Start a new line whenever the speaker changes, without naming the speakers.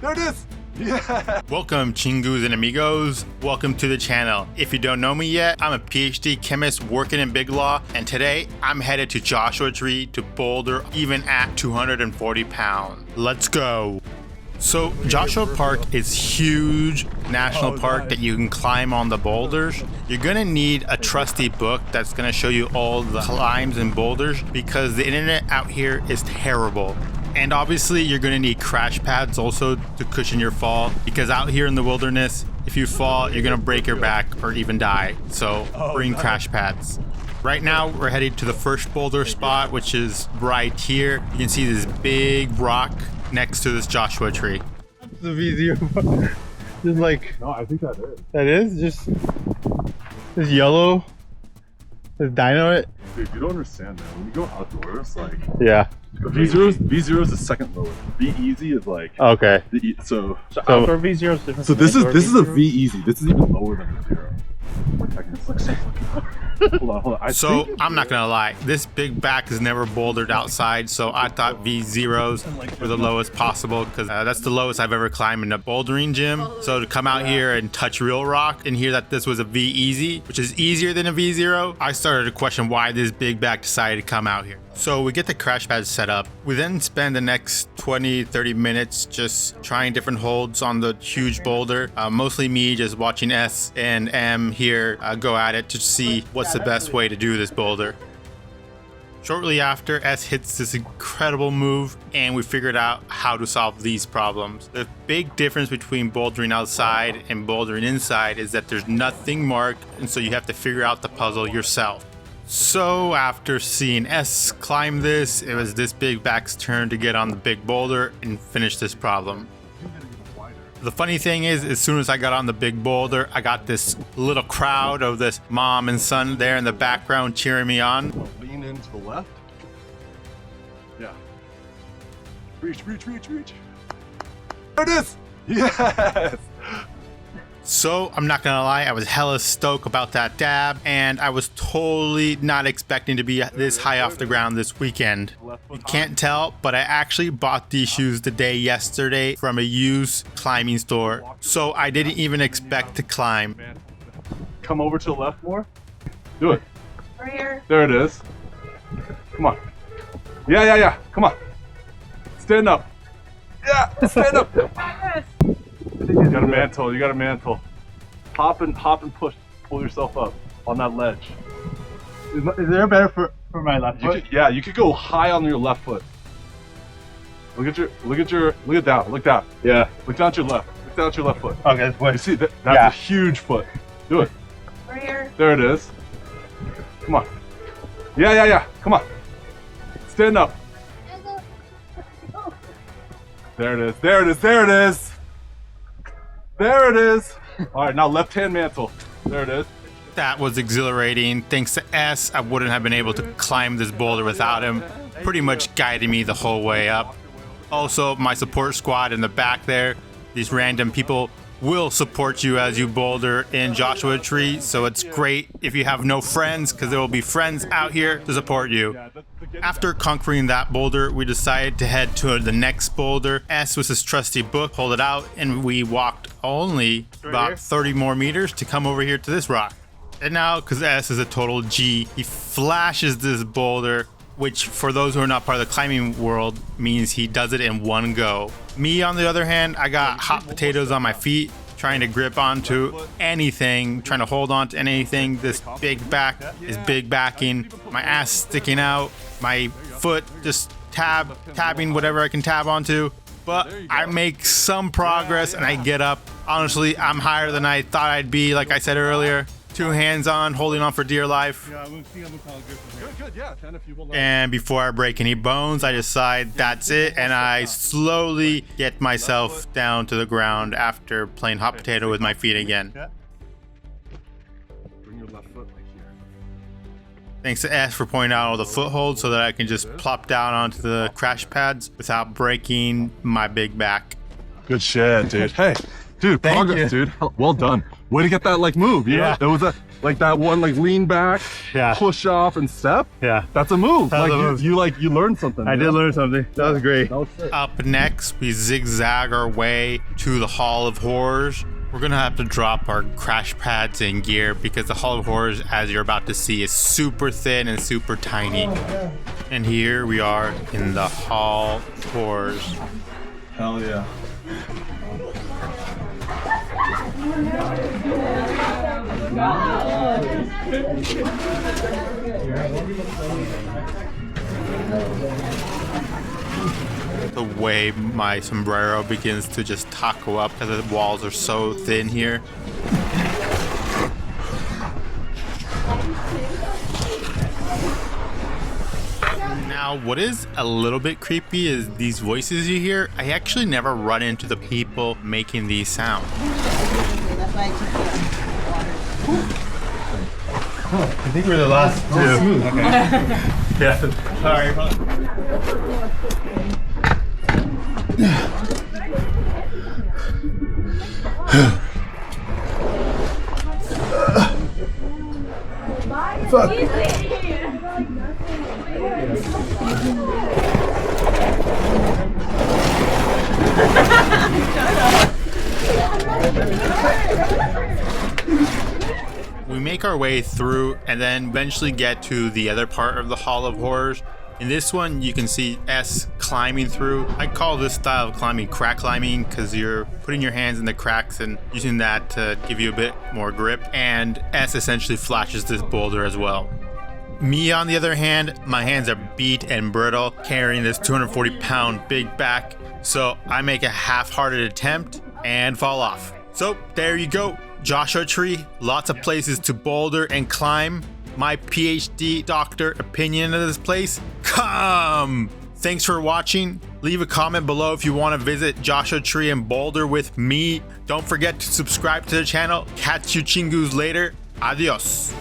There it is. Yeah.
Welcome, chingus and amigos. Welcome to the channel. If you don't know me yet, I'm a PhD chemist working in Big Law, and today I'm headed to Joshua Tree to boulder even at 240 pounds. Let's go. So Joshua Park is huge national park that you can climb on the boulders. You're gonna need a trusty book that's gonna show you all the climbs and boulders because the internet out here is terrible. And obviously you're gonna need crash pads also to cushion your fall, because out here in the wilderness, if you fall, you're gonna break your back or even die. So bring crash pads. Right now we're headed to the first boulder spot, which is right here. You can see this big rock next to this Joshua tree.
The V0. Just like,
No, I think that is.
that is just this yellow, this dino.
Dude, you don't understand that. When you go outdoors, like
Yeah.
V0 is the second lowest. V easy is like
Okay.
so
Outdoor V0 is different.
so
from
this is
indoor
a V easy. This is even lower than a zero. It's like so hold on.
So I'm not gonna lie, this big back is never bouldered outside, so I thought V0s were the lowest possible because that's the lowest I've ever climbed in a bouldering gym. So to come out here and touch real rock and hear that this was a V easy, which is easier than a V0, I started to question why this big back decided to come out here. So we get the crash pads set up. We then spend the next 20-30 minutes just trying different holds on the huge boulder. Mostly me just watching S and M here go at it to see what's the best way to do this boulder. Shortly after, S hits this incredible move and we figured out how to solve these problems. The big difference between bouldering outside and bouldering inside is that there's nothing marked, and so you have to figure out the puzzle yourself. So after seeing S climb this, it was this big back's turn to get on the big boulder and finish this problem. The funny thing is, as soon as I got on the big boulder, I got this little crowd of this mom and son there in the background cheering me on.
lean into the left. Yeah. Reach. There it is. Yes.
So I'm not gonna lie, I was hella stoked about that dab, and I was totally not expecting to be this high off the ground this weekend. You can't tell, but I actually bought these shoes the day yesterday from a used climbing store, so I didn't even expect to climb.
Come over to the left more. Do it.
Right here.
There it is. Come on. Yeah. Come on. Stand up. Yeah, stand up. You got a mantle. Hop and push. Pull yourself up on that ledge.
Is there a better for my left foot?
You could go high on your left foot. Look down.
Yeah.
Look down at your left. Look down at your left foot.
Okay, this way.
You see that's
Yeah.
a huge foot. Do it.
Right here.
There it is. Come on. Yeah. Come on. Stand up. There it is. All right, now left-hand mantle. There it is.
That was exhilarating. Thanks to S, I wouldn't have been able to climb this boulder without him. Pretty much guiding me the whole way up. Also, my support squad in the back there, these random people will support you as you boulder in Joshua Tree, so it's great if you have no friends, because there will be friends out here to support you. After conquering that boulder, we decided to head to the next boulder. S was his trusty book, pulled it out, and we walked only about 30 more meters to come over here to this rock. And now, because S is a total G, he flashes this boulder, which for those who are not part of the climbing world means he does it in one go. Me, on the other hand, I got hot potatoes on my feet, trying to grip onto anything, trying to hold on to anything. This big back is big backing, my ass sticking out, my foot just tabbing whatever I can tab onto. But I make some progress and I get up. Honestly, I'm higher than I thought I'd be, like I said earlier. 2 hands on, holding on for dear life.
Good, yeah.
And before I break any bones, I decide that's it, and I slowly get myself down to the ground after playing hot potato with my feet again.
Bring your left foot like here.
Thanks to S for pointing out all the footholds so that I can just plop down onto the crash pads without breaking my big back.
Good shit, dude. Hey, dude, progress, dude. Well done. Way to get that like move. You know? like that one, like lean back,
Yeah.
push off and step.
Yeah.
That's a move.
That's
like
a move.
you learned something.
I did learn something. That was great.
That was sick.
Up next, we zigzag our way to the Hall of Horrors. We're gonna have to drop our crash pads and gear because the Hall of Horrors, as you're about to see, is super thin and super tiny. And here we are in the Hall of Horrors.
Hell yeah.
The way my sombrero begins to just taco up because the walls are so thin here. Now, what is a little bit creepy is these voices you hear. I actually never run into the people making these sounds.
I think we're the last two. Okay. Yeah. Sorry.
We make our way through and then eventually get to the other part of the Hall of Horrors. In this one, you can see S climbing through. I call this style of climbing crack climbing because you're putting your hands in the cracks and using that to give you a bit more grip. And S essentially flashes this boulder as well. Me, on the other hand, my hands are beat and brittle, carrying this 240-pound big back. So I make a half-hearted attempt and fall off. So there you go. Joshua Tree, lots of places to boulder and climb. My PhD doctor opinion of this place, come! Thanks for watching. Leave a comment below if you want to visit Joshua Tree and boulder with me. Don't forget to subscribe to the channel. Catch you chingus later. Adios.